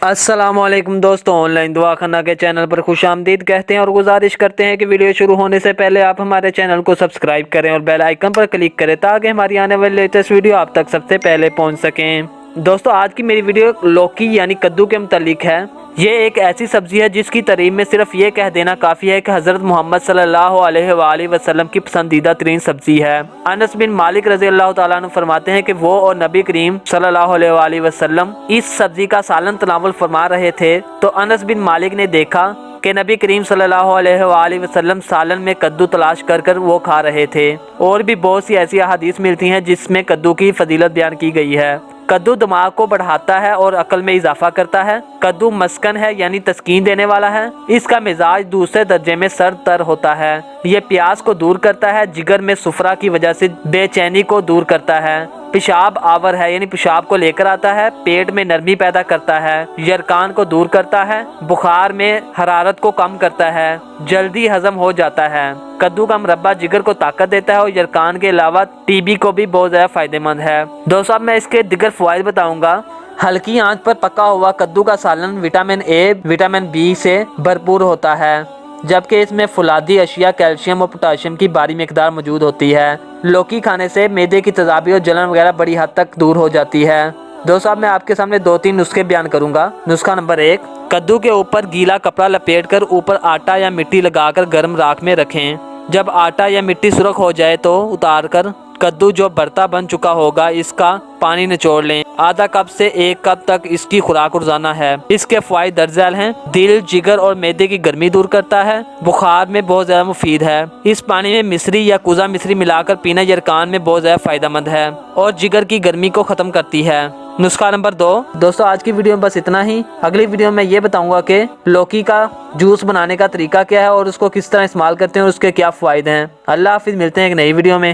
السلام علیکم دوستوں، آن لائن دعا خانہ کے چینل پر خوش آمدید کہتے ہیں اور گزارش کرتے ہیں کہ ویڈیو شروع ہونے سے پہلے آپ ہمارے چینل کو سبسکرائب کریں اور بیل آئیکن پر کلک کریں تاکہ ہماری آنے والی لیٹسٹ ویڈیو آپ تک سب سے پہلے پہنچ سکیں۔ دوستوں، آج کی میری ویڈیو لوکی یعنی کدو کے متعلق ہے۔ یہ ایک ایسی سبزی ہے جس کی تعریف میں صرف یہ کہہ دینا کافی ہے کہ حضرت محمد صلی اللہ علیہ وآلہ وسلم کی پسندیدہ ترین سبزی ہے۔ انس بن مالک رضی اللہ تعالیٰ عنہ فرماتے ہیں کہ وہ اور نبی کریم صلی اللہ علیہ وآلہ وسلم اس سبزی کا سالن تناول فرما رہے تھے تو انس بن مالک نے دیکھا کہ نبی کریم صلی اللہ علیہ وآلہ وسلم سالن میں کدو تلاش کر وہ کھا رہے تھے۔ اور بھی بہت سی ایسی احادیث ملتی ہیں جس میں کدو کی فضیلت بیان کی گئی ہے۔ کدو دماغ کو بڑھاتا ہے اور عقل میں اضافہ کرتا ہے۔ کدو مسکن ہے یعنی تسکین دینے والا ہے۔ اس کا مزاج دوسرے درجے میں سرد تر ہوتا ہے۔ یہ پیاس کو دور کرتا ہے، جگر میں صفرا کی وجہ سے بے چینی کو دور کرتا ہے۔ پیشاب آور ہے یعنی پیشاب کو لے کر آتا ہے، پیٹ میں نرمی پیدا کرتا ہے، یرکان کو دور کرتا ہے، بخار میں حرارت کو کم کرتا ہے، جلدی ہضم ہو جاتا ہے۔ کدو کا مربع جگر کو طاقت دیتا ہے اور یرکان کے علاوہ ٹی بی کو بھی بہت زیادہ فائدہ مند ہے۔ دوستو، اب میں اس کے دیگر فوائد بتاؤں گا۔ ہلکی آنچ پر پکا ہوا کدو کا سالن وٹامن اے، وٹامن بی سے بھرپور ہوتا ہے، جبکہ اس میں فولادی اشیاء، کیلشیم اور پوٹاشیم کی بھاری مقدار موجود ہوتی ہے۔ لوکی کھانے سے معدے کی تیزابی اور جلن وغیرہ بڑی حد تک دور ہو جاتی ہے۔ دوستو، اب میں آپ کے سامنے 2-3 نسخے بیان کروں گا۔ نسخہ نمبر 1، کدو کے اوپر گیلا کپڑا لپیٹ کر اوپر آٹا یا مٹی لگا کر گرم راکھ میں رکھیں۔ جب آٹا یا مٹی سرخ ہو جائے تو اتار کر کدو جو بھرتا بن چکا ہوگا اس کا پانی نچوڑ لیں۔ آدھا کپ سے 1 کپ تک اس کی خوراک روزانہ ہے۔ اس کے فوائد درج ذیل ہیں۔ دل، جگر اور معدے کی گرمی دور کرتا ہے، بخار میں بہت زیادہ مفید ہے۔ اس پانی میں مصری یا کوزہ مصری ملا کر پینا یرکان میں بہت زیادہ فائدہ مند ہے اور جگر کی گرمی کو ختم کرتی ہے۔ نسخہ نمبر 2، دوستو آج کی ویڈیو میں بس اتنا ہی۔ اگلی ویڈیو میں یہ بتاؤں گا کہ لوکی کا جوس بنانے کا طریقہ کیا ہے اور اس کو کس طرح استعمال کرتے ہیں اور اس کے کیا فوائد ہیں۔ اللہ حافظ، ملتے ہیں ایک نئی ویڈیو میں۔